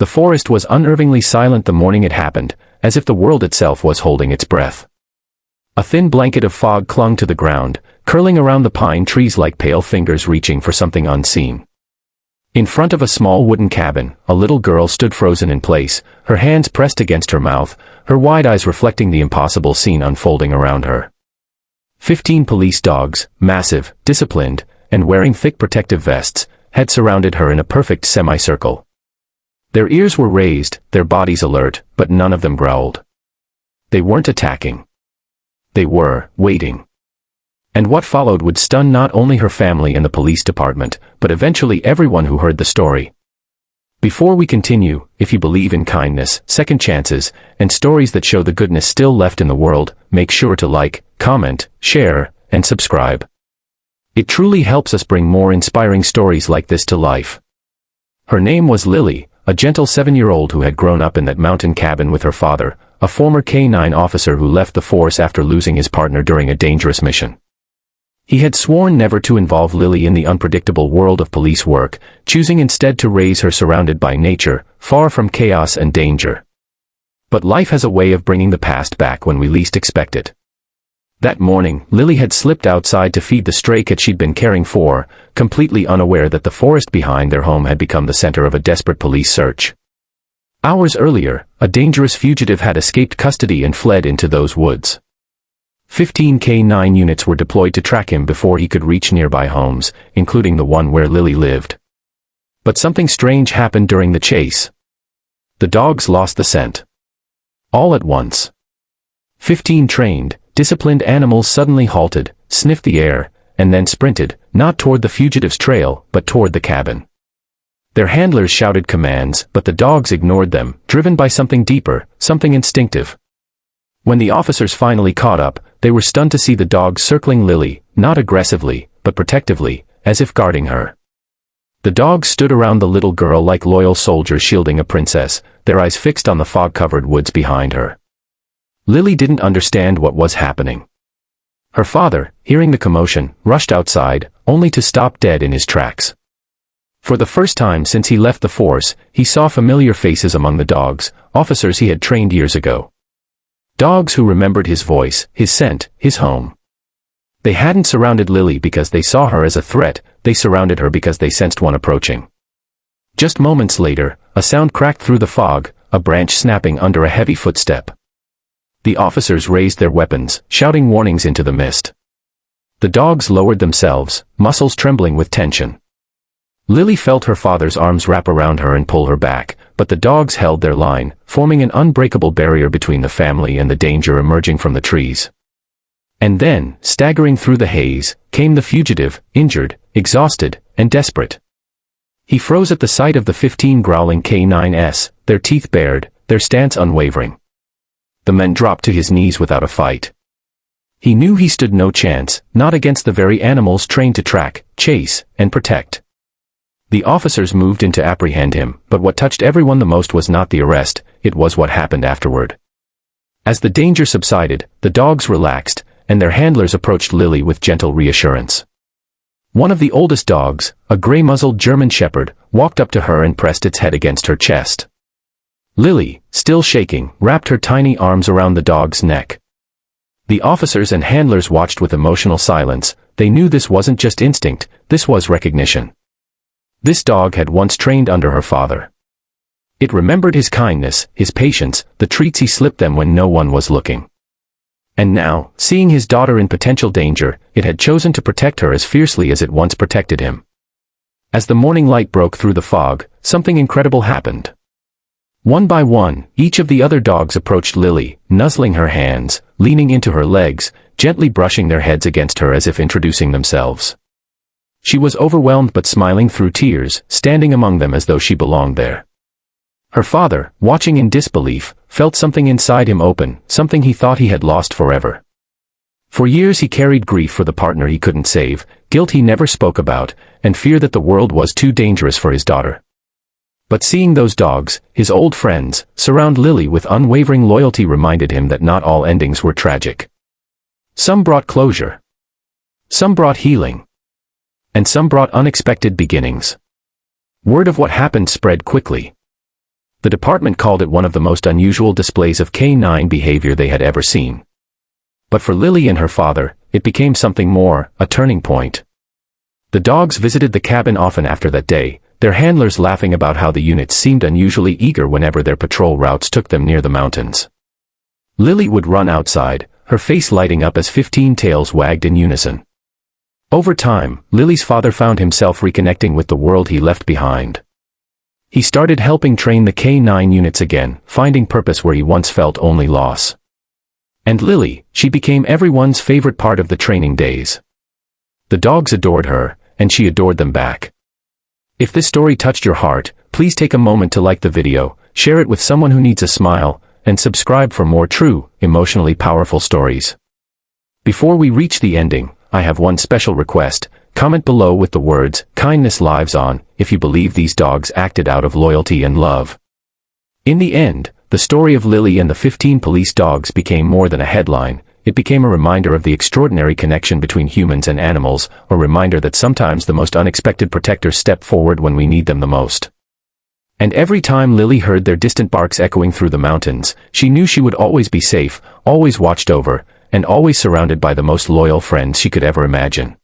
The forest was unnervingly silent the morning it happened, as if the world itself was holding its breath. A thin blanket of fog clung to the ground, curling around the pine trees like pale fingers reaching for something unseen. In front of a small wooden cabin, a little girl stood frozen in place, her hands pressed against her mouth, her wide eyes reflecting the impossible scene unfolding around her. 15 police dogs, massive, disciplined, and wearing thick protective vests, had surrounded her in a perfect semicircle. Their ears were raised, their bodies alert, but none of them growled. They weren't attacking. They were waiting. And what followed would stun not only her family and the police department, but eventually everyone who heard the story. Before we continue, if you believe in kindness, second chances, and stories that show the goodness still left in the world, make sure to like, comment, share, and subscribe. It truly helps us bring more inspiring stories like this to life. Her name was Lily, a gentle 7-year-old who had grown up in that mountain cabin with her father, a former K-9 officer who left the force after losing his partner during a dangerous mission. He had sworn never to involve Lily in the unpredictable world of police work, choosing instead to raise her surrounded by nature, far from chaos and danger. But life has a way of bringing the past back when we least expect it. That morning, Lily had slipped outside to feed the stray cat she'd been caring for, completely unaware that the forest behind their home had become the center of a desperate police search. Hours earlier, a dangerous fugitive had escaped custody and fled into those woods. 15 K-9 units were deployed to track him before he could reach nearby homes, including the one where Lily lived. But something strange happened during the chase. The dogs lost the scent. All at once. 15 trained, disciplined animals suddenly halted, sniffed the air, and then sprinted, not toward the fugitive's trail, but toward the cabin. Their handlers shouted commands, but the dogs ignored them, driven by something deeper, something instinctive. When the officers finally caught up, they were stunned to see the dogs circling Lily, not aggressively, but protectively, as if guarding her. The dogs stood around the little girl like loyal soldiers shielding a princess, their eyes fixed on the fog-covered woods behind her. Lily didn't understand what was happening. Her father, hearing the commotion, rushed outside, only to stop dead in his tracks. For the first time since he left the force, he saw familiar faces among the dogs, officers he had trained years ago. Dogs who remembered his voice, his scent, his home. They hadn't surrounded Lily because they saw her as a threat, they surrounded her because they sensed one approaching. Just moments later, a sound cracked through the fog, a branch snapping under a heavy footstep. The officers raised their weapons, shouting warnings into the mist. The dogs lowered themselves, muscles trembling with tension. Lily felt her father's arms wrap around her and pull her back, but the dogs held their line, forming an unbreakable barrier between the family and the danger emerging from the trees. And then, staggering through the haze, came the fugitive, injured, exhausted, and desperate. He froze at the sight of the 15 growling K-9s, their teeth bared, their stance unwavering. The men dropped to his knees without a fight. He knew he stood no chance, not against the very animals trained to track, chase, and protect. The officers moved in to apprehend him, but what touched everyone the most was not the arrest, it was what happened afterward. As the danger subsided, the dogs relaxed, and their handlers approached Lily with gentle reassurance. One of the oldest dogs, a gray-muzzled German shepherd, walked up to her and pressed its head against her chest. Lily, still shaking, wrapped her tiny arms around the dog's neck. The officers and handlers watched with emotional silence. They knew this wasn't just instinct, this was recognition. This dog had once trained under her father. It remembered his kindness, his patience, the treats he slipped them when no one was looking. And now, seeing his daughter in potential danger, it had chosen to protect her as fiercely as it once protected him. As the morning light broke through the fog, something incredible happened. One by one, each of the other dogs approached Lily, nuzzling her hands, leaning into her legs, gently brushing their heads against her as if introducing themselves. She was overwhelmed but smiling through tears, standing among them as though she belonged there. Her father, watching in disbelief, felt something inside him open, something he thought he had lost forever. For years he carried grief for the partner he couldn't save, guilt he never spoke about, and fear that the world was too dangerous for his daughter. But seeing those dogs, his old friends, surround Lily with unwavering loyalty reminded him that not all endings were tragic. Some brought closure. Some brought healing. And some brought unexpected beginnings. Word of what happened spread quickly. The department called it one of the most unusual displays of canine behavior they had ever seen. But for Lily and her father, it became something more, a turning point. The dogs visited the cabin often after that day, their handlers laughing about how the units seemed unusually eager whenever their patrol routes took them near the mountains. Lily would run outside, her face lighting up as 15 tails wagged in unison. Over time, Lily's father found himself reconnecting with the world he left behind. He started helping train the K9 units again, finding purpose where he once felt only loss. And Lily, she became everyone's favorite part of the training days. The dogs adored her, and she adored them back. If this story touched your heart, please take a moment to like the video, share it with someone who needs a smile, and subscribe for more true, emotionally powerful stories. Before we reach the ending, I have one special request. Comment below with the words, "Kindness lives on," if you believe these dogs acted out of loyalty and love. In the end, the story of Lily and the 15 police dogs became more than a headline. It became a reminder of the extraordinary connection between humans and animals, a reminder that sometimes the most unexpected protectors step forward when we need them the most. And every time Lily heard their distant barks echoing through the mountains, she knew she would always be safe, always watched over, and always surrounded by the most loyal friends she could ever imagine.